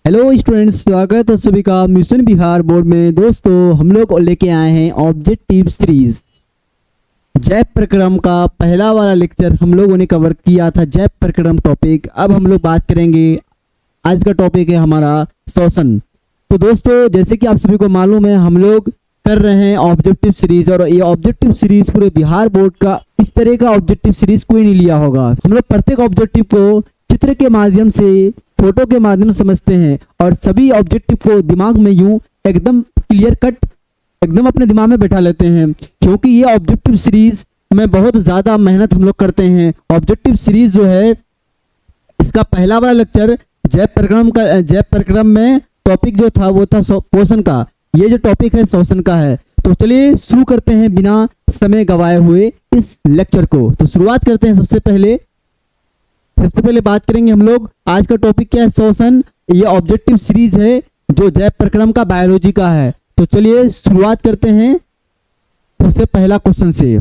Hello students, स्वागत है सभी का मिशन बिहार बोर्ड में। दोस्तों, हम लोग लेके आए हैं ऑब्जेक्टिव सीरीज। जैव प्रक्रम का पहला वाला लेक्चर हम लोगों ने कवर किया था, जैव प्रक्रम टॉपिक। अब हम लोग बात करेंगे, आज का टॉपिक है हमारा शोषण। तो दोस्तों, जैसे कि आप सभी को मालूम है, हम लोग कर रहे हैं ऑब्जेक्टिव सीरीज, और ये ऑब्जेक्टिव सीरीज पूरे बिहार बोर्ड का इस तरह का ऑब्जेक्टिव सीरीज कोई नहीं लिया होगा। हम लोग प्रत्येक ऑब्जेक्टिव को चित्र के माध्यम से, फोटो के माध्यम से समझते हैं, और सभी ऑब्जेक्टिव को दिमाग में यूं एकदम क्लियर कट एकदम अपने दिमाग में बैठा लेते हैं, क्योंकि ये ऑब्जेक्टिव सीरीज में बहुत ज्यादा मेहनत हम लोग करते हैं। ऑब्जेक्टिव सीरीज जो है, इसका पहला वाला लेक्चर जैव प्रक्रम में टॉपिक जो था वो था पोषण का। ये जो टॉपिक है शोषण का है। तो चलिए शुरू करते हैं बिना समय गवाए हुए इस लेक्चर को। तो शुरुआत करते हैं। सबसे पहले बात करेंगे हम लोग, आज का टॉपिक क्या है, शोषण। ये ऑब्जेक्टिव सीरीज है जो जैव प्रक्रम का बायोलॉजी का है। तो चलिए शुरुआत करते हैं सबसे पहला क्वेश्चन से।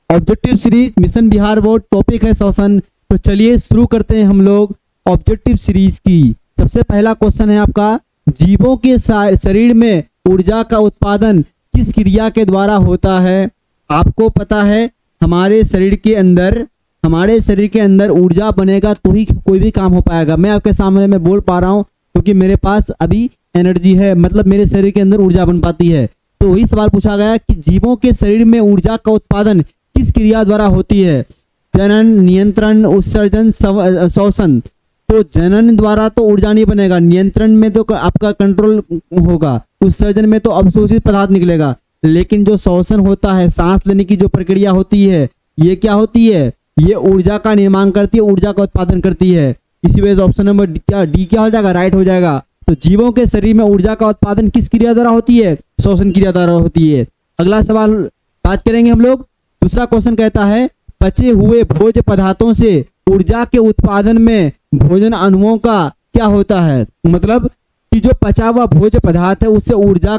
Objective series mission Bihar board, topic है शोषण। तो चलिए शुरू करते हैं हम लोग ऑब्जेक्टिव सीरीज की। सबसे पहला क्वेश्चन है आपका, जीवों के शरीर में ऊर्जा का उत्पादन किस क्रिया के द्वारा होता है? आपको पता है, हमारे शरीर के अंदर ऊर्जा बनेगा तो ही कोई भी काम हो पाएगा। मैं आपके सामने में बोल पा रहा हूँ क्योंकि मेरे पास अभी एनर्जी है, मतलब मेरे शरीर के अंदर ऊर्जा बन पाती है। तो वही सवाल पूछा गया कि जीवों के शरीर में ऊर्जा का उत्पादन किस क्रिया द्वारा होती है? जनन, नियंत्रण, उत्सर्जन, शोषण। तो जनन द्वारा तो ऊर्जा नहीं बनेगा, नियंत्रण में तो आपका कंट्रोल होगा, उत्सर्जन में तो अवशोषित पदार्थ निकलेगा। लेकिन जो शोषण होता है, सांस लेने की जो प्रक्रिया होती है, ये क्या होती है? ये ऊर्जा का निर्माण करती है, ऊर्जा का उत्पादन करती है। इसी वजह से ऑप्शन नंबर डी क्या हो जाएगा? राइट हो जाएगा। तो जीवों के शरीर में ऊर्जा का उत्पादन किस क्रिया द्वारा होती है? शोषण क्रिया द्वारा होती है। अगला सवाल बात करेंगे हम लोग। दूसरा क्वेश्चन कहता है, पचे हुए भोज्य पदार्थों से ऊर्जा के उत्पादन में भोजन अणुओं का क्या होता है? मतलब कि जो पचा हुआ भोज्य पदार्थ है, उससे ऊर्जा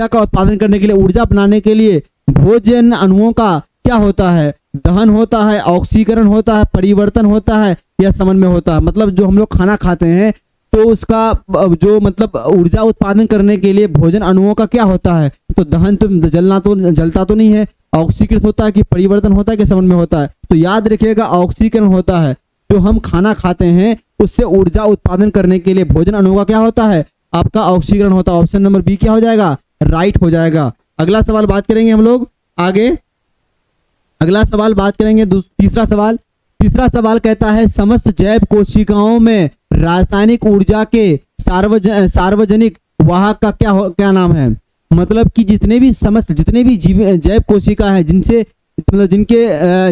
का उत्पादन करने के लिए, ऊर्जा बनाने के लिए भोजन अणुओं का क्या होता है? दहन होता है, ऑक्सीकरण होता है, परिवर्तन होता है, या समन्वय होता है। मतलब जो हम लोग खाना खाते हैं तो उसका जो मतलब ऊर्जा उत्पादन करने के लिए भोजन अणुओं का क्या होता है? तो दहन, तो जलता तो नहीं है। ऑक्सीकृत होता है कि परिवर्तन होता है कि समन्वय होता है? तो याद रखिएगा, ऑक्सीकरण होता है। जो हम खाना खाते हैं उससे ऊर्जा उत्पादन करने के लिए भोजन अणुओं का क्या होता है? आपका ऑक्सीकरण होता है। ऑप्शन नंबर बी क्या हो जाएगा? राइट हो जाएगा। अगला सवाल बात करेंगे हम लोग आगे। अगला सवाल बात करेंगे तीसरा सवाल कहता है, समस्त जैव कोशिकाओं में रासायनिक ऊर्जा के सार्वजनिक वाहक का क्या नाम है? मतलब कि जितने भी जैव कोशिका है,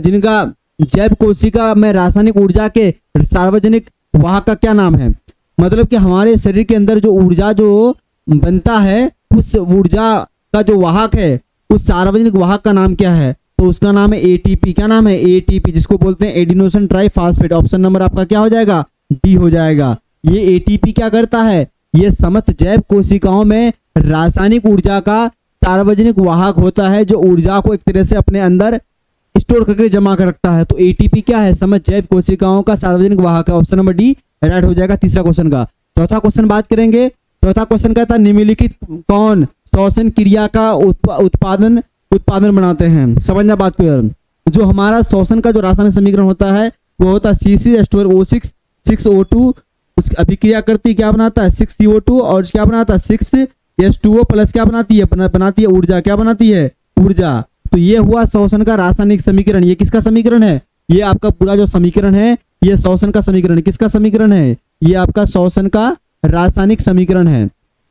जिनका जैव कोशिका में रासायनिक ऊर्जा के सार्वजनिक वाहक का क्या नाम है? मतलब कि हमारे शरीर के अंदर जो ऊर्जा जो बनता है, उस ऊर्जा का जो वाहक है, उस सार्वजनिक वाहक का नाम क्या है? तो उसका नाम है एटीपी। क्या नाम है? एटीपी, जिसको बोलते हैं एडिनोसिन ट्राइफॉस्फेट। ऑप्शन नंबर आपका क्या हो जाएगा? डी हो जाएगा। ये एटीपी क्या करता है? ये समस्त जैव कोशिकाओं में रासायनिक ऊर्जा का सार्वजनिक वाहक होता है, जो ऊर्जा को एक तरह से अपने अंदर स्टोर करके जमा कर रखता है। तो एटीपी क्या है? समस्त जैव कोशिकाओं का सार्वजनिक वाहक है। ऑप्शन नंबर डी राइट हो जाएगा तीसरा क्वेश्चन का। चौथा क्वेश्चन बात करेंगे। चौथा क्वेश्चन कहता है, निम्नलिखित कौन शोषण क्रिया का उत्पादन बनाते हैं? समझना बात को। जो हमारा शोषण का जो रासायनिक समीकरण होता है वो होता है CC(H2O6) 6O2। उस अभिक्रिया करती क्या बनाता है? 6CO2, और क्या बनाता है? 6H2O प्लस क्या बनाती है? ऊर्जा। क्या बनाती है? ऊर्जा। तो ये हुआ शोषण का रासायनिक समीकरण। ये किसका समीकरण है? ये आपका पूरा जो समीकरण है, ये शोषण का समीकरण। किसका समीकरण है? ये आपका शोषण का रासायनिक समीकरण है।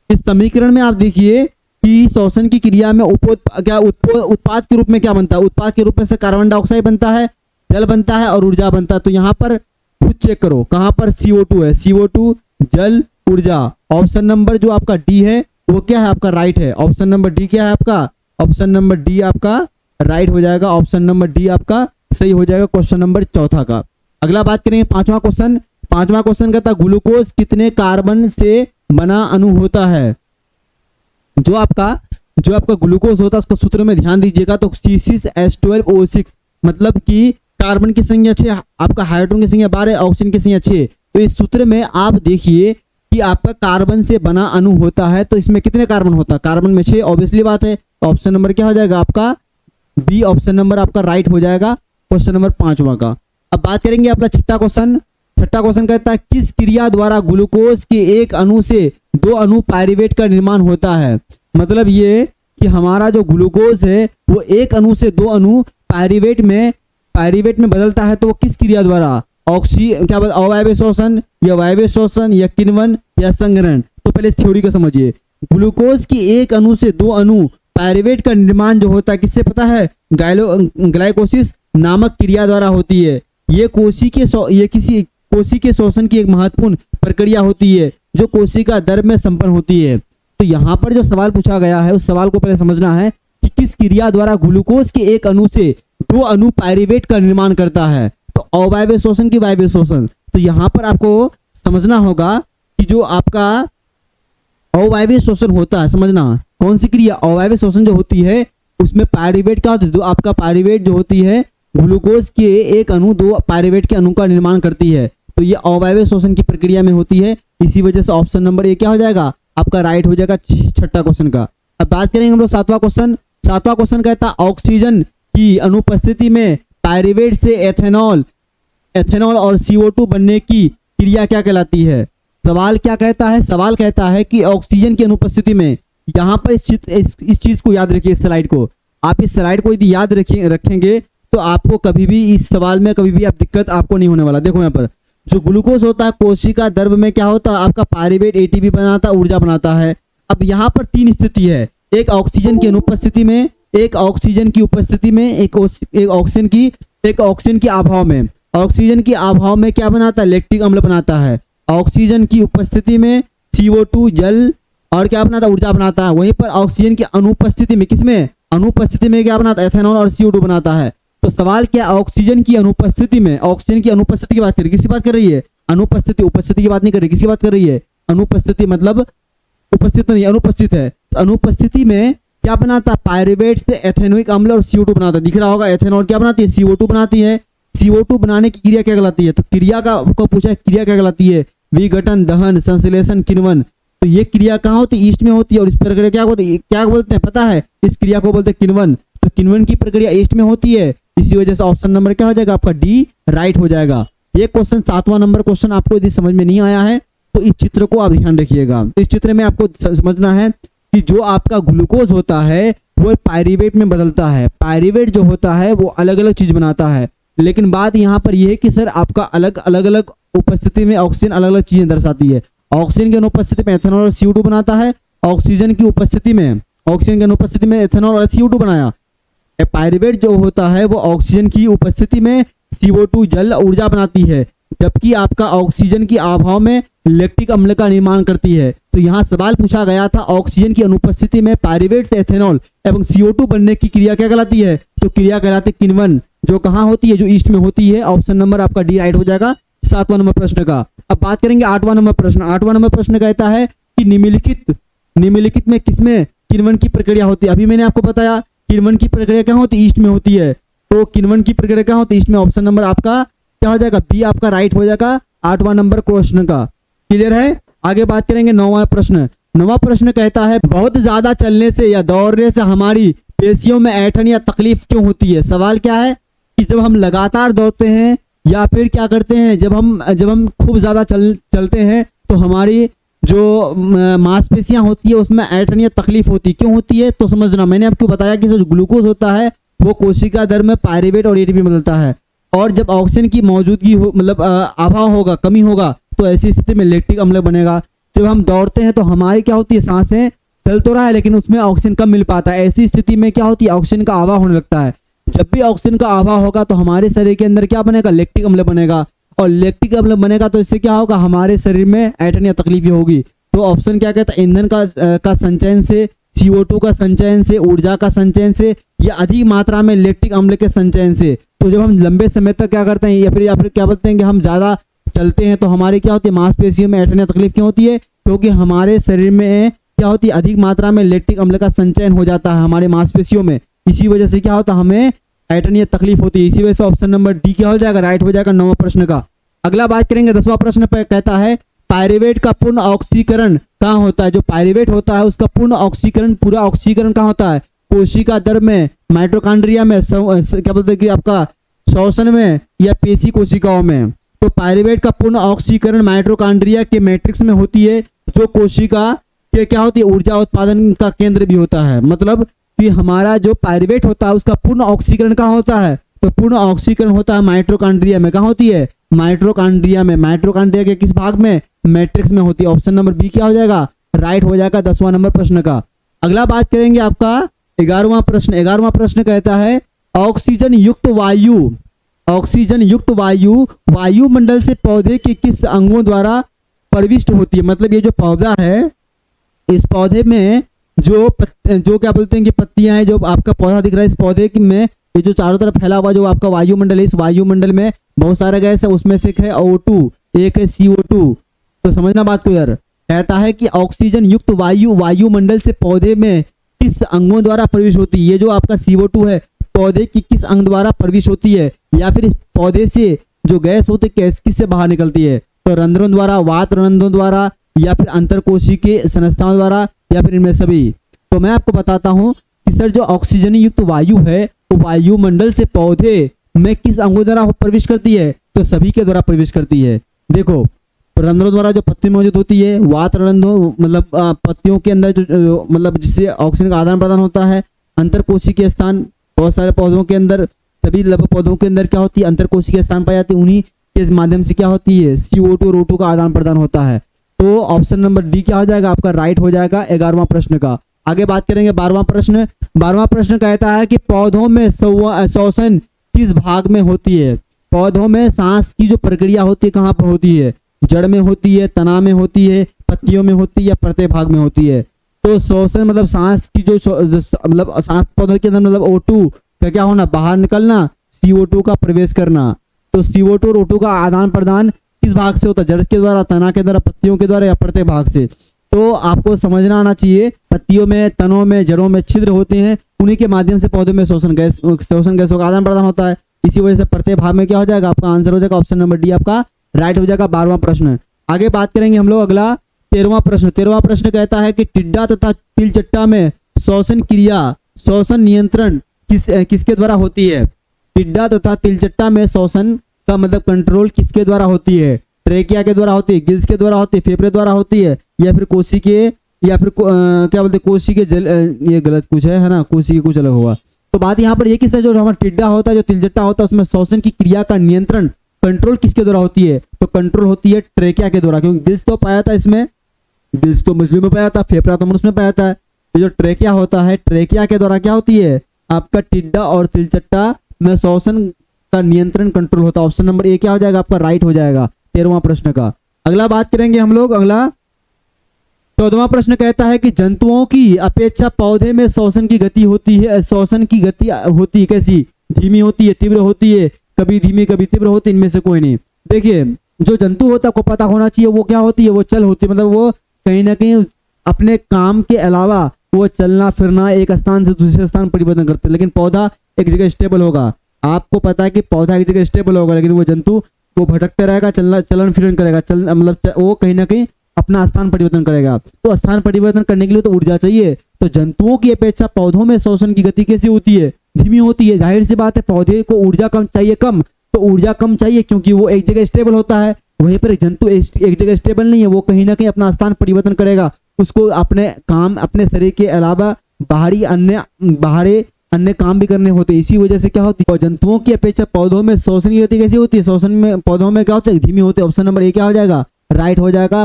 इस समीकरण में आप देखिए कि शोषण की क्रिया में उत्पाद के रूप में क्या बनता है? उत्पाद के रूप में से कार्बन डाइऑक्साइड बनता है, जल बनता है, और ऊर्जा बनता है। तो यहाँ पर खुद चेक करो, कहाँ पर CO2 है? CO2, जल, ऊर्जा। ऑप्शन नंबर जो आपका डी है वो क्या है? आपका राइट है। ऑप्शन नंबर डी क्या है आपका? ऑप्शन नंबर डी आपका राइट हो जाएगा। ऑप्शन नंबर डी आपका सही हो जाएगा क्वेश्चन नंबर चौथा का। अगला बात करेंगे पांचवा क्वेश्चन कहता है, ग्लूकोज कितने कार्बन से बना अणु होता है? जो आपका ग्लूकोज होता है उसका सूत्र में ध्यान दीजिएगा। तो C6H12O6, मतलब कि कार्बन की संख्या 6, आपका हाइड्रोजन की संख्या 12, ऑक्सीजन की संख्या 6। तो इस सूत्र में आप देखिए कि आपका कार्बन से बना अणु होता है तो इसमें कितने कार्बन होता है, कार्बन में 6, ऑब्वियसली बात है। ऑप्शन नंबर क्या हो जाएगा आपका बी, ऑप्शन नंबर आपका राइट हो जाएगा क्वेश्चन नंबर 5वां का। अब बात करेंगे अपना छठा क्वेश्चन। छठा क्वेश्चन कहता है किस क्रिया द्वारा ग्लूकोज के एक अणु से 2 अणु पायरुवेट का निर्माण होता है। मतलब ये कि हमारा जो ग्लूकोज है वो एक अणु से 2 अणु पायरुवेट में बदलता है, तो वो किस क्रिया द्वारा, क्या बोलते, अवायवीय शोषण या वायवीय शोषण या किण्वन या संघनन। तो पहले इस थ्योरी को समझिए। ग्लूकोज की एक अणु से 2 अणु पायरुवेट का निर्माण जो होता है किससे पता है, ग्लाइकोसिस नामक क्रिया द्वारा होती है। ये किसी कोशिका के शोषण की एक महत्वपूर्ण प्रक्रिया होती है जो कोशिका द्रव्य में संपन्न होती है। तो यहाँ पर जो सवाल पूछा गया है उस सवाल को पहले समझना है कि किस क्रिया द्वारा ग्लूकोज के एक अणु से 2 अणु पायरुवेट का निर्माण करता है। तो अवायवीय शोषण की वायवीय शोषण। तो यहाँ पर आपको समझना होगा कि जो आपका अवायवीय शोषण होता है, समझना कौन सी क्रिया, अवायवीय शोषण जो होती है उसमें पायरुवेट का आपका पायरुवेट जो होती है ग्लूकोज के एक अणु 2 पायरुवेट के अणु का निर्माण करती है। तो ये अवायवीय शोषण की प्रक्रिया में होती है। इसी वजह से ऑप्शन नंबर ए क्या हो जाएगा आपका राइट हो जाएगा छठा क्वेश्चन का। अब बात करेंगे हम लोग 7वां क्वेश्चन। 7वां क्वेश्चन कहता है ऑक्सीजन की अनुपस्थिति में पायरुवेट से एथेनॉल और CO2 बनने की क्रिया क्या कहलाती है। सवाल क्या कहता है, सवाल कहता है कि ऑक्सीजन की अनुपस्थिति में, यहाँ पर इस चीज को याद रखिए, इस स्लाइड को, आप इस स्लाइड को यदि याद रखेंगे तो आपको कभी भी इस सवाल में कभी भी आप दिक्कत आपको नहीं होने वाला। देखो यहाँ पर जो ग्लूकोज होता है कोशिका द्रव्य में क्या होता है आपका पायरुवेट ATP बनाता है, ऊर्जा बनाता है। अब यहाँ पर 3 स्थिति है, एक ऑक्सीजन की अनुपस्थिति में, एक ऑक्सीजन की उपस्थिति में, एक ऑक्सीजन की अभाव में। ऑक्सीजन की अभाव में क्या बनाता है, लैक्टिक अम्ल बनाता है। ऑक्सीजन की उपस्थिति में CO2 जल और क्या बनाता है, ऊर्जा बनाता है। वहीं पर ऑक्सीजन की अनुपस्थिति में, किसमें, अनुपस्थिति में क्या बनाता है, एथेनॉल और CO2 बनाता है। तो सवाल क्या, ऑक्सीजन की अनुपस्थिति में, ऑक्सीजन की अनुपस्थिति की बात कर रही है, किसकी बात कर रही है, अनुपस्थिति, उपस्थिति की बात नहीं कर रही, किसकी बात कर रही है, अनुपस्थिति, मतलब उपस्थित नहीं, अनुपस्थित है। तो अनुपस्थिति में क्या बनाता है, पायरुवेट से एथेनोइक अम्ल और CO2 बनाता है। दिख रहा होगा एथेनॉल क्या बनाती है, CO2 बनाती है। CO2 बनाने की क्रिया क्या कहलाती है, तो क्रिया का आपको पूछा है, क्रिया क्या कहलाती है, विघटन, दहन, संश्लेषण, किण्वन। तो ये क्रिया कहाँ होती है, ईस्ट में होती है। और इस प्रक्रिया क्या होती है, क्या बोलते हैं पता है, इस क्रिया को बोलते हैं किण्वन। तो किण्वन की प्रक्रिया ईस्ट में होती है। इसी वजह से ऑप्शन नंबर क्या हो जाएगा आपका डी राइट हो जाएगा। ये क्वेश्चन 7वां नंबर क्वेश्चन आपको यदि समझ में नहीं आया है तो इस चित्र को आप ध्यान रखिएगा। इस चित्र में आपको समझना है कि जो आपका ग्लूकोज होता है वो पायरुवेट में बदलता है। पायरुवेट जो होता है वो अलग अलग चीज बनाता है, लेकिन बात यहाँ पर यह है कि सर आपका अलग अलग उपस्थिति में ऑक्सीजन अलग अलग चीजें दर्शाती है। ऑक्सीजन की अनुपस्थिति में एथेनॉल और CO2 बनाता है, ऑक्सीजन की उपस्थिति में एथेनॉल और CO2 बनाया। पायरुवेट जो होता है वो ऑक्सीजन की उपस्थिति में CO2 जल ऊर्जा बनाती है, जबकि आपका ऑक्सीजन की अभाव में लैक्टिक अम्ल का निर्माण करती है। तो यहाँ सवाल पूछा गया था ऑक्सीजन की अनुपस्थिति में पायरुवेट से एथेनॉल एवं CO2 बनने की क्रिया क्या कहलाती है, तो क्रिया कहलाती है किण्वन, जो कहाँ होती है, जो ईस्ट में होती है। ऑप्शन नंबर आपका डी राइट हो जाएगा 7वां नंबर प्रश्न का। अब बात करेंगे 8वां नंबर प्रश्न। 8वां नंबर प्रश्न कहता है कि निम्नलिखित में किसमें किण्वन की प्रक्रिया होती है। अभी मैंने आपको बताया किण्वन की प्रक्रिया क्या होती है, ईस्ट में होती है। तो किण्वन की प्रक्रिया क्या होती है, ईस्ट में। ऑप्शन नंबर आपका क्या हो जाएगा, बी आपका राइट हो जाएगा 8वां नंबर क्वेश्चन का। क्लियर है। आगे बात करेंगे 9वां प्रश्न। 9वां प्रश्न कहता है बहुत ज्यादा चलने से या दौड़ने से हमारी पेशियों में ऐंठन या तकलीफ क्यों होती है। सवाल क्या है कि जब हम लगातार दौड़ते हैं या फिर क्या करते हैं, जब हम खूब ज्यादा चलते हैं तो हमारी जो मांसपेशियां होती है उसमें ऐंठन या तकलीफ होती है। क्यों होती है, तो समझना, मैंने आपको बताया कि जो ग्लूकोज होता है वो कोशिका द्रव्य में पायरुवेट और ATP बदलता है, और जब ऑक्सीजन की मौजूदगी हो, मतलब अभाव होगा, कमी होगा, तो ऐसी स्थिति में लैक्टिक अम्ल बनेगा। जब हम दौड़ते हैं तो हमारी क्या होती है, सांसें चल तो रहा है लेकिन उसमें ऑक्सीजन कम मिल पाता है। ऐसी स्थिति में क्या होती है, ऑक्सीजन का अभाव होने लगता है। जब भी ऑक्सीजन का अभाव होगा तो हमारे शरीर के अंदर क्या बनेगा, लैक्टिक अम्ल बनेगा, और लैक्टिक अम्ल बनेगा तो इससे क्या होगा, हमारे शरीर में ऐंठन या तकलीफ होगी। तो ऑप्शन क्या कहता है, ईंधन का संचयन से, CO2 का संचयन से, ऊर्जा का संचयन से, या अधिक मात्रा में लैक्टिक अम्ल के संचयन से। तो जब हम लंबे समय तक क्या करते हैं या फिर क्या बोलते हैं कि हम ज्यादा चलते हैं तो हमारी क्या होती है, मांसपेशियों में ऐंठन या तकलीफ क्यों होती है, क्योंकि हमारे शरीर में क्या होती है, अधिक मात्रा में लैक्टिक अम्ल का संचयन हो जाता है हमारे मांसपेशियों में। इसी वजह से क्या होता है, हमें ऐंठन या तकलीफ होती है। इसी वजह से ऑप्शन नंबर डी क्या हो जाएगा, राइट हो जाएगा 9वां प्रश्न का। अगला बात करेंगे 10वां प्रश्न पर कहता है पायरुवेट का पूर्ण ऑक्सीकरण कहाँ होता है? जो पायरुवेट होता है उसका पूर्ण ऑक्सीकरण, पूरा ऑक्सीकरण कहाँ होता है? कोशिका द्रव में, माइटोकॉन्ड्रिया में, क्या बोलते हैं कि आपका श्वसन में या पेशी कोशिकाओं में। तो पायरुवेट का पूर्ण ऑक्सीकरण माइटोकॉन्ड्रिया के मैट्रिक्स में होती है, जो कोशिका के क्या होती है? ऊर्जा उत्पादन का केंद्र भी होता है। मतलब कि हमारा जो पायरुवेट होता है उसका पूर्ण ऑक्सीकरण कहाँ होता है? तो पूर्ण ऑक्सीकरण होता है माइटोकॉन्ड्रिया में। कहाँ होती है? माइटोकॉन्ड्रिया में। माइटोकॉन्ड्रिया के किस भाग में? मैट्रिक्स में होती है। ऑप्शन नंबर बी क्या हो जाएगा? राइट हो जाएगा 10वां नंबर प्रश्न का। अगला बात करेंगे आपका 11वां प्रश्न। 11वां प्रश्न कहता है ऑक्सीजन युक्त वायु, ऑक्सीजन युक्त वायु वायुमंडल से पौधे के किस अंगों द्वारा प्रविष्ट होती है? मतलब ये जो पौधा है, इस पौधे में जो क्या बोलते हैं कि पत्तियां हैं, जो आपका पौधा दिख रहा है, इस पौधे में ये जो चारों तरफ फैला हुआ जो आपका वायुमंडल है, इस वायुमंडल में बहुत सारे गैस है, उसमें से एक है O2, एक है CO2। तो समझना बात को यार। कहता है कि ऑक्सीजन युक्त वायु वायुमंडल से पौधे में किस अंगों द्वारा प्रवेश होती है? ये जो आपका CO2 है, पौधे की किस अंग द्वारा प्रवेश होती है? या फिर इस पौधे से जो गैस होती है किससे बाहर निकलती है? तो रंध्रों द्वारा, वात रंध्रों द्वारा, या फिर अंतरकोशिकीय संस्थाओं द्वारा, या फिर इनमें सभी। तो मैं आपको बताता हूं कि सर जो ऑक्सीजन युक्त वायु है वो वायुमंडल से पौधे में किस अंगों द्वारा प्रवेश करती है? तो सभी के द्वारा प्रवेश करती है। देखो, रंध्रों द्वारा जो पत्ती मौजूद होती है, वात रंध्रों मतलब पत्तियों के अंदर जो मतलब जिससे ऑक्सीजन का आदान प्रदान होता है। अंतरकोशिकीय स्थान, बहुत सारे पौधों के अंदर, सभी लगभग पौधों के अंदर क्या होती है? अंतरकोशिकीय स्थान पाई जाती है। उन्हीं के माध्यम से क्या होती है? CO2 और O2 का आदान प्रदान होता है। तो ऑप्शन नंबर डी क्या हो जाएगा? आपका राइट हो जाएगा 11वां प्रश्न का। आगे बात करेंगे 12वां प्रश्न। 12वां प्रश्न कहता है कि पौधों में श्वसन किस भाग में होती है? पौधों में सांस की जो प्रक्रिया होती है कहाँ पर होती है? जड़ में होती है, तना में होती है, पत्तियों में होती है, या प्रत्येक भाग में होती है? तो श्वसन मतलब सांस की जो मतलब सांस पौधों के अंदर मतलब O2 का क्या होना? बाहर निकलना, CO2 का प्रवेश करना। तो CO2 और O2 का आदान प्रदान किस भाग से होता है? जड़ के द्वारा, तना के द्वारा, पत्तियों के द्वारा, या प्रत्येक भाग से? तो आपको समझना आना चाहिए, पत्तियों में, तनों में, जड़ों में छिद्र होते हैं, उन्हीं के माध्यम से पौधों में श्वसन गैसों का आदान प्रदान होता है। इसी वजह से प्रत्येक भाग में क्या हो जाएगा? आपका आंसर हो जाएगा ऑप्शन नंबर डी आपका राइट हो जाएगा 12वां प्रश्न। आगे बात करेंगे हम लोग अगला 13वां प्रश्न। 13वां प्रश्न कहता है कि टिड्डा तथा तिलचट्टा में श्वसन क्रिया, श्वसन नियंत्रण किसके द्वारा होती है? टिड्डा तथा तिलचट्टा में श्वसन का मतलब कंट्रोल किसके द्वारा होती है? ट्रेकिया के द्वारा होती है, गिल्स के द्वारा होती है, फेफड़े द्वारा होती है, या फिर कोशिकीय, या फिर क्या बोलते हैं कोशिकीय जल, ये गलत कुछ है ना, कोशिकीय कुछ अलग हुआ। तो बात यहाँ पर ये किस है, जो हमारा टिड्डा होता है, जो तिलचट्टा होता है, उसमें श्वसन की क्रिया का नियंत्रण, कंट्रोल किसके द्वारा होती है? तो कंट्रोल होती है ट्रेकिया के द्वारा, क्योंकि गिल्स तो पाया था इसमें, गिल्स तो मछलियों में पाया था, फेफड़ा तो मनुष्य में पाया था। तो जो ट्रेकिया होता है, ट्रेकिया के द्वारा क्या होती है? आपका टिड्डा और तिलचट्टा में श्वसन का नियंत्रण, कंट्रोल होता है। ऑप्शन नंबर ए क्या हो जाएगा? आपका राइट हो जाएगा 13वां प्रश्न का। अगला बात करेंगे हम लोग अगला 14वां प्रश्न कहता है कि जंतुओं की अपेक्षा पौधे में श्वसन की गति होती है, श्वसन की गति होती है कैसी? धीमी होती है, तीव्र होती है, कभी धीमी कभी तीव्र होती है, इनमें से कोई नहीं। देखिए, जो जंतु होता है को पता होना चाहिए वो क्या होती है, वो चल होती है, मतलब वो कहीं ना कहीं अपने काम के अलावा वो चलना फिरना, एक स्थान से दूसरे स्थान परिवर्तन करते हैं। लेकिन पौधा एक जगह स्टेबल होगा, आपको पता है कि पौधा एक जगह स्टेबल होगा, लेकिन वो जंतु वो भटकते रहेगा, चलन फिरन करेगा, मतलब वो कहीं ना कहीं अपना स्थान परिवर्तन करेगा। तो स्थान परिवर्तन करने के लिए तो ऊर्जा चाहिए। तो जंतुओं की अपेक्षा पौधों में श्वसन की गति कैसी होती है? धीमी होती है। जाहिर सी बात है, पौधे को ऊर्जा कम चाहिए, कम तो ऊर्जा कम चाहिए, क्योंकि वो एक जगह स्टेबल होता है। वहीं पर जंतु एक जगह स्टेबल नहीं है, वो कहीं ना कहीं अपना स्थान परिवर्तन करेगा, उसको अपने काम, अपने शरीर के अलावा बाहरी अन्य काम भी करने होते हैं। इसी वजह से क्या होती है, जंतुओं की अपेक्षा पौधों में श्वसन की गति कैसी होती है? श्वसन में पौधों में क्या होता है? धीमी होते हैं। ऑप्शन नंबर ए क्या हो जाएगा? राइट हो जाएगा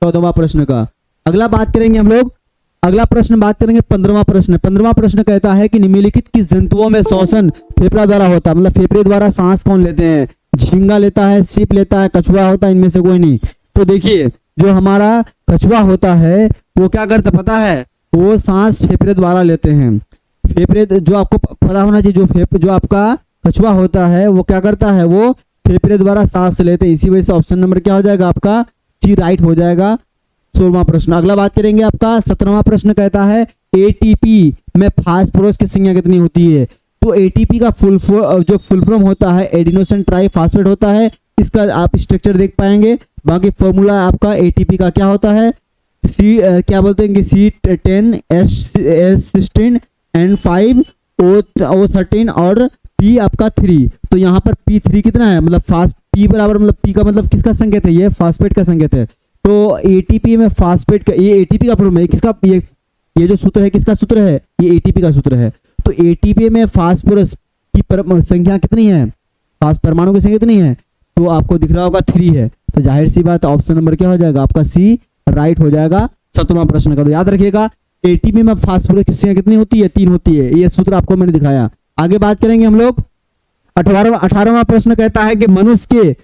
14वां प्रश्न का। अगला बात करेंगे हम लोग, अगला प्रश्न बात करेंगे 15वां प्रश्न। 15वां प्रश्न कहता है कि निम्नलिखित किस जंतुओं में श्वसन फेफड़ा द्वारा होता है? मतलब फेफड़े द्वारा सांस कौन लेते हैं? झींगा लेता है, सीप लेता है, कछुआ होता है, इनमें से कोई नहीं। तो देखिए, जो हमारा कछुआ होता है वो क्या करता पता है? वो सांस फेफड़े द्वारा लेते हैं। फेफड़े, जो आपको पता होना चाहिए, जो आपका कछुआ होता है वो क्या करता है? वो फेफड़े द्वारा सांस लेते हैं। इसी वजह से ऑप्शन नंबर क्या हो जाएगा? आपका सी राइट हो जाएगा 16वां प्रश्न। अगला बात करेंगे आपका 17वां प्रश्न कहता है एटीपी में फास्फोरस की संख्या कितनी होती है? तो एटीपी का फुल फॉर्म होता है एडिनोसिन ट्राइफॉस्फेट होता है। इसका आप स्ट्रक्चर देख पाएंगे, बाकी फॉर्मूला आपका एटीपी का क्या होता है, क्या बोलते हैं कि C10H16N5O13 और P आपका 3। तो यहाँ पर P3 कितना है, मतलब फास्ट P बराबर, मतलब P का मतलब किसका संकेत है, ये फास्फेट का संकेत है। तो एटीपी में फास्फेट का, ये एटीपी का फॉर्मूला है, किसका, ये जो सूत्र है किसका सूत्र है, ये एटीपी का सूत्र है। तो एटीपी में फास्फोरस की संख्या कितनी है, परमाणु की संख्या कितनी है, तो आपको दिख रहा होगा 3 है। तो जाहिर सी बात ऑप्शन नंबर क्या हो जाएगा आपका सी राइट हो जाएगा 17वां प्रश्न का। तो याद रखिएगा एटीपी में फास्फोरस की संख्या कितनी होती है, 3 होती है, ये सूत्र आपको मैंने दिखाया। आगे बात करेंगे हम लोग 18वां प्रश्न कहता है कि मनुष्य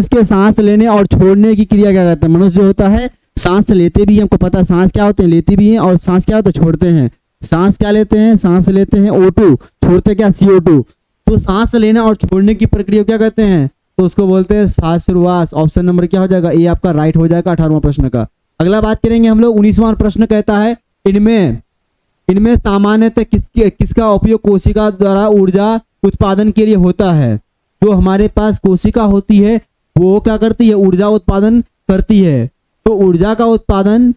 के सांस लेने और छोड़ने की क्रिया क्या कहते हैं। मनुष्य जो होता है सांस लेते भी, हमको पता है सांस क्या होते हैं, लेते भी हैं, और सांस क्या होता है, छोड़ते हैं। सांस क्या लेते हैं, सांस लेते हैं O2, छोड़ते क्या CO2। तो सांस लेना और छोड़ने की प्रक्रिया क्या कहते हैं, तो उसको बोलते हैं श्वासोच्छ्वास। ऑप्शन नंबर क्या हो जाएगा, ये आपका राइट हो जाएगा 18वां प्रश्न का। अगला बात करेंगे हम लोग 19वां प्रश्न कहता है इनमें सामान्यतः किसका उपयोग कोशिका द्वारा ऊर्जा उत्पादन के लिए होता है। जो हमारे पास कोशिका होती है वो क्या करती है, ऊर्जा उत्पादन करती है। तो ऊर्जा का उत्पादन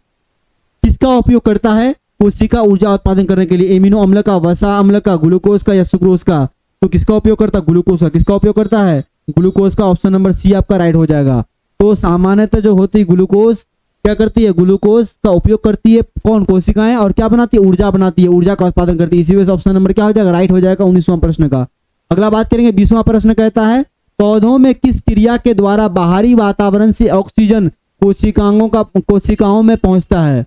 किसका उपयोग करता है, कोशिका ऊर्जा उत्पादन करने के लिए। एमिनो अम्ल का, वसा अम्ल का, ग्लूकोज का या सुक्रोज का। तो किसका उपयोग करता है, ग्लूकोज का। किसका उपयोग करता है, ग्लूकोज का। ऑप्शन नंबर सी आपका राइट हो जाएगा। तो सामान्यतः जो होती है ग्लूकोज क्या करती है, ग्लूकोज का उपयोग करती है कौन, कोशिकाएं, और क्या बनाती है, ऊर्जा बनाती है, ऊर्जा का उत्पादन करती है। इसी वजह से ऑप्शन नंबर क्या हो जाएगा, राइट हो जाएगा 19वां प्रश्न का। अगला बात करेंगे 20वां प्रश्न कहता है पौधों में किस क्रिया के द्वारा बाहरी वातावरण से ऑक्सीजन कोशिकाओं में पहुंचता है।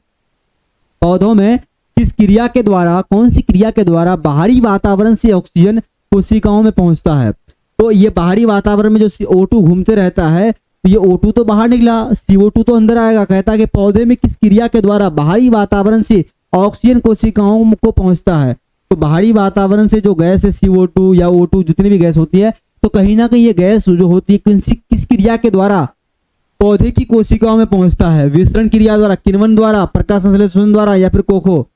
पौधों में किस क्रिया के द्वारा, कौन सी क्रिया के द्वारा बाहरी वातावरण से ऑक्सीजन कोशिकाओं में पहुंचता है। तो ये बाहरी वातावरण में जो CO2 घूमते रहता है, तो ये O2 तो बाहर निकला, CO2 तो अंदर आएगा। कहता है कि पौधे में किस क्रिया के द्वारा बाहरी वातावरण से ऑक्सीजन कोशिकाओं को पहुंचता है। तो बाहरी वातावरण से जो गैस है CO2 या O2 जितनी भी गैस होती है, तो कहीं ना कहीं ये गैस जो होती है किस क्रिया के द्वारा पौधे की कोशिकाओं में पहुंचता है। विसरण क्रिया द्वारा, किण्वन द्वारा, प्रकाश संश्लेषण द्वारा या फिर कोको।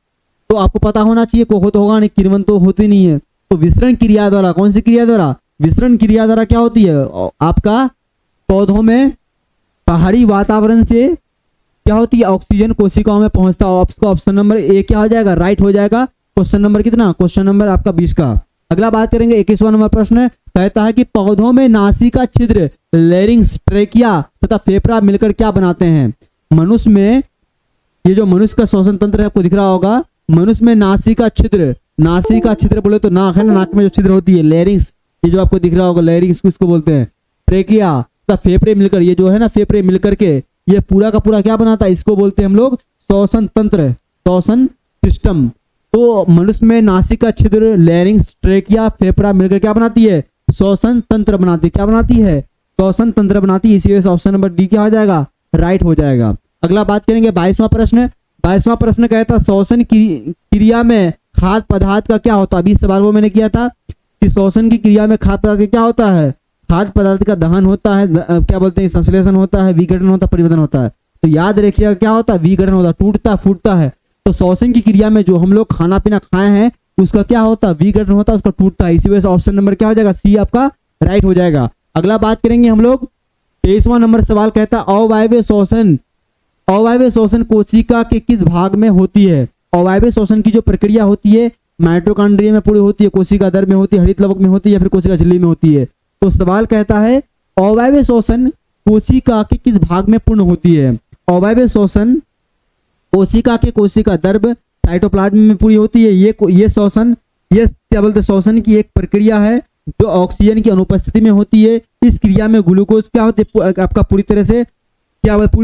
तो आपको पता होना चाहिए, कोको तो होगा नहीं, किण्वन तो होती नहीं है। तो विसरण क्रिया द्वारा, कौन सी क्रिया द्वारा, विसरण क्रिया द्वारा क्या होती है आपका पौधों में बाहरी वातावरण से क्या होती है, ऑक्सीजन कोशिकाओं में पहुंचता है। आपका ऑप्शन नंबर ए क्या हो जाएगा, राइट हो जाएगा। क्वेश्चन नंबर कितना, क्वेश्चन नंबर आपका 20 का। अगला बात करेंगे 21वां नंबर प्रश्न कहता है कि पौधों में नासिका छिद्र, लैरिंक्स, ट्रेकिया तथा फेफड़ा मिलकर क्या बनाते हैं। मनुष्य में, ये जो मनुष्य का श्वसन तंत्र है आपको दिख रहा होगा, मनुष्य में नासिका छिद्र बोले तो नाक है ना, नाक में जो छिद्र होती है लैरिंक्स, ये जो आपको दिख रहा होगा लैरिंक्स किसको बोलते हैं, ट्रेकिया तथा फेफड़े मिलकर, ये जो है ना फेफड़े मिलकर के ये पूरा का पूरा क्या बनाता है, इसको बोलते हैं हम लोग श्वसन तंत्र, श्वसन सिस्टम। तो मनुष्य में नासिका छिद्र, लैरिंक्स, ट्रेकिया, फेफड़ा मिलकर क्या बनाती है, श्वसन तंत्र बनाती है। क्या बनाती है, श्वसन तंत्र बनाती है। इसी वजह से ऑप्शन नंबर डी क्या हो जाएगा, राइट हो जाएगा। अगला बात करेंगे 22वां प्रश्न। 22वां प्रश्न कहता है श्वसन क्रिया में खाद्य पदार्थ का क्या होता है। अभी सवाल वो मैंने किया था कि श्वसन की क्रिया में खाद्य पदार्थ क्या होता है, खाद्य पदार्थ का दहन होता है, क्या बोलते हैं संश्लेषण होता है, विघटन होता है, परिवर्तन होता है। तो याद रखिएगा क्या होता है, विघटन होता है, टूटता फूटता है। तो श्वसन की क्रिया में जो हम लोग खाना पीना खाए हैं उसका क्या होता है, विघटन होता है, उसका टूटता है। इसी वजह से ऑप्शन नंबर क्या हो जाएगा, सी आपका राइट हो जाएगा। अगला बात करेंगे हम लोग 23वां नंबर सवाल कहता है अवायवीय श्वसन कोशिका के किस भाग में होती है। अवायवीय श्वसन की जो प्रक्रिया होती है माइटोकॉन्ड्रिया में पूरी होती है, कोशिका दर में होती है, हरित लवक में होती है या फिर कोशिका झिल्ली में होती है। तो सवाल कहता है अवायवीय श्वसन कोशिका के किस भाग में पूर्ण होती है। अवायवीय श्वसन कोशिका के कोशिका दर्भ साइटोप्लाज्म में पूरी होती है। ये श्वसन, ये क्या बोलते हैं, श्वसन की एक प्रक्रिया है जो ऑक्सीजन की अनुपस्थिति में होती है। इस क्रिया में ग्लूकोज क्या होते है आपका पूरी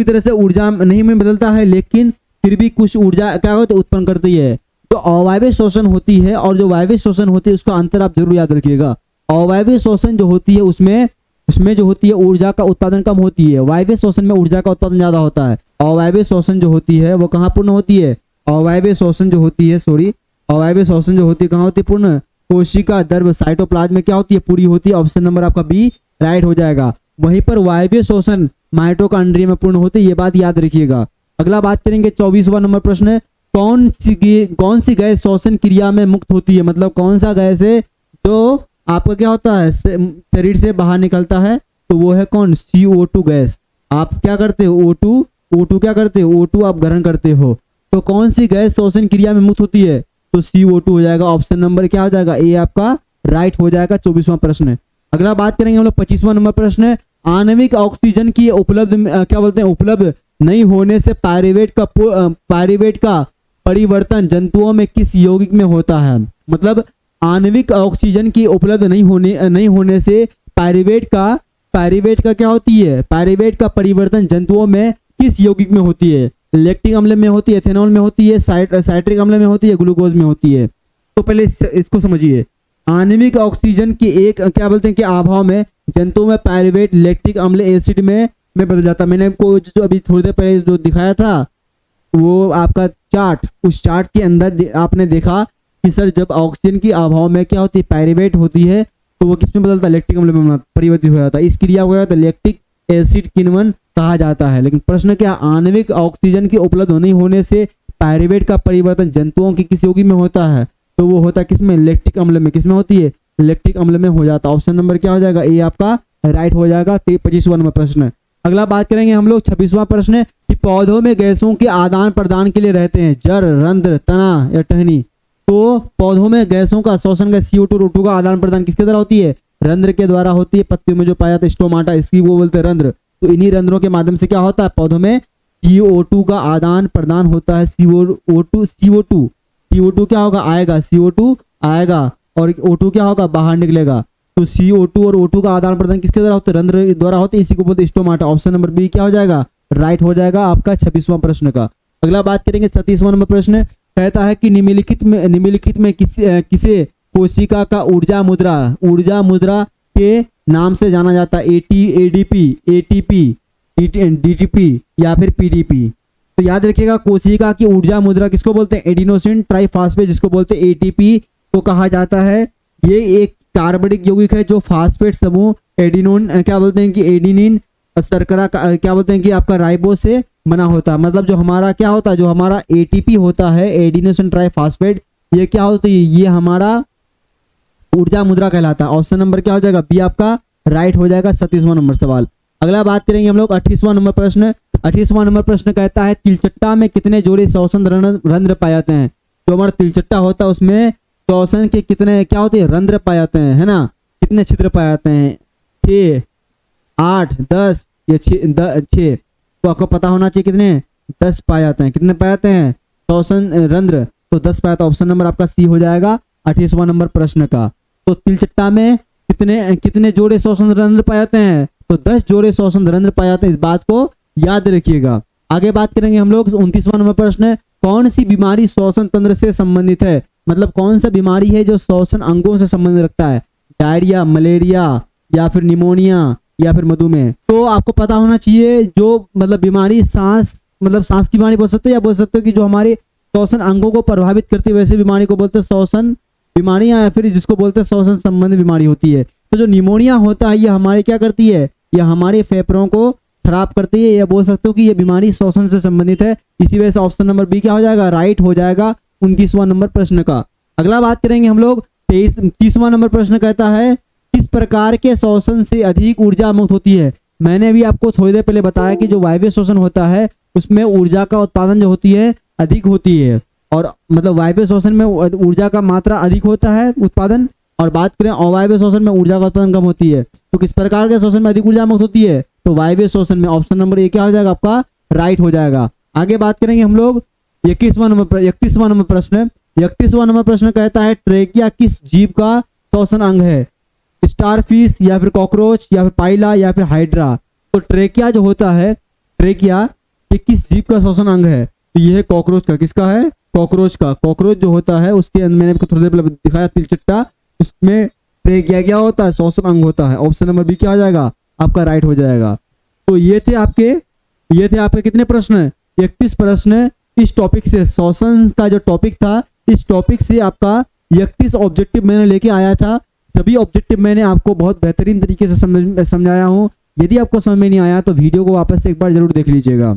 तरह से ऊर्जा नहीं में बदलता है, लेकिन फिर भी कुछ ऊर्जा क्या होती है उत्पन्न करती है। तो अवायवीय श्वसन होती है और जो वायवीय श्वसन होती है उसका अंतर आप जरूर याद रखिएगा। अवायवीय श्वसन जो होती है उसमें जो होती है ऊर्जा का उत्पादन कम होती है, वायवीय श्वसन में ऊर्जा का उत्पादन ज्यादा होता है। अवायवीय श्वसन जो होती है वो कहाँ पूर्ण होती है, अवायवीय श्वसन जो होती है कहाँ होती है पूर्ण, कोशिका दर्भ साइटोप्लाज्म में क्या होती है पूरी होती है। ऑप्शन नंबर आपका बी राइट हो जाएगा। वहीं पर वायवीय श्वसन माइटोकॉन्ड्रिया में पूर्ण होती है, ये बात याद रखिएगा। अगला बात करेंगे 24वां नंबर प्रश्न है कौन सी गैस श्वसन क्रिया में मुक्त होती है। मतलब कौन सा गैस है जो आपका क्या होता है शरीर से बाहर निकलता है, तो वो है कौन, CO2 गैस। आप क्या करते हो, O2 क्या करते हो, O2 आप ग्रहण करते हो। तो कौन सी गैस श्वसन क्रिया में मुक्त होती है, तो CO2 हो जाएगा। ऑप्शन नंबर क्या हो जाएगा, ए आपका राइट हो जाएगा। 24वां प्रश्न। अगला बात करेंगे हम लोग 25वां नंबर प्रश्न है, आणविक ऑक्सीजन की उपलब्ध क्या बोलते हैं, उपलब्ध नहीं होने से पाइरुवेट का परिवर्तन जंतुओं में किस यौगिक में होता है। मतलब आणविक ऑक्सीजन की उपलब्ध नहीं होने से पाइरुवेट का क्या होती है, पाइरुवेट का परिवर्तन जंतुओं में किस यौगिक में होती है। लैक्टिक अम्ल में होती है, एथेनॉल में होती है, साइट्रिक अम्ल में होती है, ग्लूकोज में होती है। तो पहले इसको समझिए, आणविक ऑक्सीजन की एक क्या बोलते हैं कि अभाव में जंतुओं में पाइरुवेट लैक्टिक अम्ल एसिड में बदल जाता है। मैंने आपको जो अभी थोड़ी देर पहले जो दिखाया था वो आपका चार्ट, उस चार्ट के अंदर आपने देखा कि सर जब ऑक्सीजन की अभाव में क्या होती है, पाइरुवेट होती है, तो वो किस में बदलता है, लैक्टिक अम्ल में परिवर्तित हो जाता है। इस क्रिया को तो लैक्टिक एसिड किण्वन कहा जाता है। लेकिन प्रश्न क्या, आणविक ऑक्सीजन की उपलब्ध नहीं होने से पाइरुवेट का परिवर्तन जंतुओं की किस यौगिक में होता है, तो वो होता है किसमें, लैक्टिक अम्ल में। किसमें होती है, लैक्टिक अम्ल में हो जाता है। ऑप्शन नंबर क्या हो जाएगा, ए आपका राइट हो जाएगा। 25वां नंबर प्रश्न। अगला बात करेंगे हम लोग 26वां प्रश्न है कि पौधों में गैसों के आदान प्रदान के लिए रहते हैं जड़, रंध्र, तना या टहनी। तो पौधों में गैसों का शोषण का CO2 और O2 का आदान प्रदान किसके द्वारा होती है, रंध्र के द्वारा होती है। पत्तियों में जो पाया जाता है स्टोमाटा, इसकी वो बोलते हैं रंध्र। तो इन्हीं रंध्रों के माध्यम से क्या होता है, पौधों में CO2 का आदान प्रदान होता है। CO2 क्या होगा, आएगा, CO2 आएगा और O2 क्या होगा, बाहर निकलेगा। तो CO2 और O2 का आदान प्रदान किसके द्वारा होते हैं, रंध्र द्वारा होते हैं। इसी को बोलते हैं स्टोमाटा। ऑप्शन नंबर बी क्या हो जाएगा, राइट हो जाएगा आपका 26वां प्रश्न का। अगला बात करेंगे 37वां नंबर प्रश्न। कहता है कि निम्नलिखित में किसे कोशिका का ऊर्जा मुद्रा के नाम से जाना जाता है, ADP, ATP, DTP या फिर PDP। तो याद रखिएगा, कोशिका की ऊर्जा मुद्रा किसको बोलते हैं, एडिनोसिन ट्राइफॉस्फेट, जिसको बोलते हैं ATP को कहा जाता है। ये एक कार्बनिक यौगिक है जो फास्फेट समूह एडिनोन क्या बोलते हैं कि एडिनिन और शर्करा का क्या बोलते हैं कि आपका राइबो से बना होता है। मतलब जो हमारा क्या होता है, जो हमारा ATP होता है, एडिनोसिन ट्राइफॉस्फेट, ये क्या होती है, ये हमारा ऊर्जा मुद्रा कहलाता है। ऑप्शन नंबर क्या हो जाएगा, बी आपका राइट हो जाएगा। 37वां नंबर सवाल। अगला बात करेंगे हम लोग 28वां नंबर प्रश्न। 28वां नंबर प्रश्न कहता है तिलचट्टा में कितने जोड़े श्वसन रंध्र पाए जाते हैं। जो हमारा तिलचट्टा होता है उसमें श्वसन के कितने क्या होते हैं, रंध्र पाए जाते हैं, है ना। कितने छिद्र पाए जाते हैं, 6, 8, 10 या 6। तो आपको पता होना चाहिए कितने, 10 पाए जाते हैं। कितने पाए जाते हैं श्वसन रंध्र, तो 10 पाया। तो ऑप्शन नंबर आपका सी हो जाएगा 28वां नंबर प्रश्न का। तो तिलचट्टा में कितने जोड़े श्वसन रंध्र पाए जाते हैं, तो 10 जोड़े श्वसन रंध्र पाए जाते हैं। इस बात को याद रखिएगा। आगे बात करेंगे हम लोग 29वां नंबर प्रश्न है, कौन सी बीमारी श्वसन तंत्र से संबंधित है। मतलब कौन सा बीमारी है जो श्वसन अंगों से संबंध रखता है, डायरिया, मलेरिया या फिर निमोनिया या फिर मधुमेह। तो आपको पता होना चाहिए जो मतलब बीमारी सांस की बीमारी बोल सकते हो, या बोल सकते हो कि जो हमारे श्वसन अंगों को प्रभावित करती है वैसे बीमारी को बोलते हैं श्वसन बीमारी, या फिर जिसको बोलते हैं श्वसन संबंधी बीमारी होती है। तो जो निमोनिया होता है ये हमारे क्या करती है, ये हमारे फेफड़ों को खराब करती है, या बोल सकते हो कि ये बीमारी श्वसन से संबंधित है। इसी वजह से ऑप्शन नंबर बी क्या हो जाएगा, राइट हो जाएगा 29वां नंबर प्रश्न का। अगला बात करेंगे हम लोग 30वां नंबर प्रश्न कहता है किस प्रकार के श्वसन से अधिक ऊर्जा मुक्त होती है। मैंने अभी आपको थोड़ी देर पहले बताया कि जो वायवीय श्वसन होता है उसमें ऊर्जा का उत्पादन जो होती है अधिक होती है, और मतलब वायवीय श्वसन में ऊर्जा का मात्रा अधिक होता है उत्पादन, और बात करें अवायवीय श्वसन में ऊर्जा का उत्पादन कम होती है। तो किस प्रकार के श्वसन में अधिक ऊर्जा मुक्त होती है, तो वायवीय श्वसन में। ऑप्शन नंबर ए क्या हो जाएगा आपका, राइट हो जाएगा। आगे बात करेंगे हम लोग 31वां नंबर प्रश्न। 31वां नंबर प्रश्न कहता है ट्रेकिया किस जीव का श्वसन अंग है, स्टारफिश या फिर कॉकरोच या फिर पाइला या फिर हाइड्रा। तो ट्रेकिया जो होता है, ट्रेकिया ये किस जीव का श्वसन अंग है, तो ये है कॉकरोच का। किसका है, कॉकरोच का। कॉकरोच जो होता है उसके अंदर मैंने आपको थोड़ी देर पहले दिखाया तिलचट्टा, उसमें ट्रेकिया क्या होता है, श्वसन अंग होता है। ऑप्शन नंबर बी क्या हो जाएगा आपका, राइट हो जाएगा। तो ये थे आपके कितने प्रश्न, 31 प्रश्न। इस टॉपिक से श्वसन का जो टॉपिक था, इस टॉपिक से आपका 31 ऑब्जेक्टिव मैंने लेके आया था। सभी ऑब्जेक्टिव मैंने आपको बहुत बेहतरीन तरीके से समझाया हूँ। यदि आपको समझ में नहीं आया तो वीडियो को वापस से एक बार जरूर देख लीजिएगा।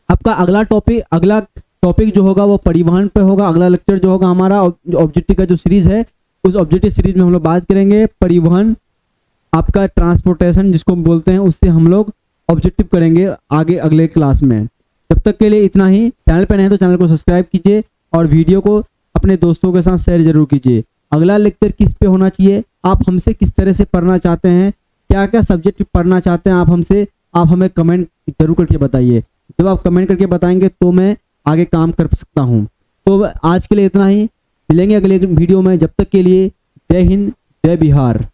आपका अगला टॉपिक जो होगा वो परिवहन पे होगा। अगला लेक्चर जो होगा हमारा ऑब्जेक्टिव का जो सीरीज है, उस ऑब्जेक्टिव सीरीज में हम लोग बात करेंगे परिवहन, आपका ट्रांसपोर्टेशन जिसको बोलते हैं, उससे हम लोग ऑब्जेक्टिव करेंगे आगे अगले क्लास में। जब तक के लिए इतना ही। चैनल पर नए हैं तो चैनल को सब्सक्राइब कीजिए और वीडियो को अपने दोस्तों के साथ शेयर जरूर कीजिए। अगला लेक्चर किस पे होना चाहिए, आप हमसे किस तरह से पढ़ना चाहते हैं, क्या क्या सब्जेक्ट पढ़ना चाहते हैं आप हमसे, आप हमें कमेंट जरूर करके बताइए। जब आप कमेंट करके बताएंगे तो मैं आगे काम कर सकता हूँ। तो आज के लिए इतना ही, मिलेंगे अगले वीडियो में। जब तक के लिए जय हिंद, जय बिहार।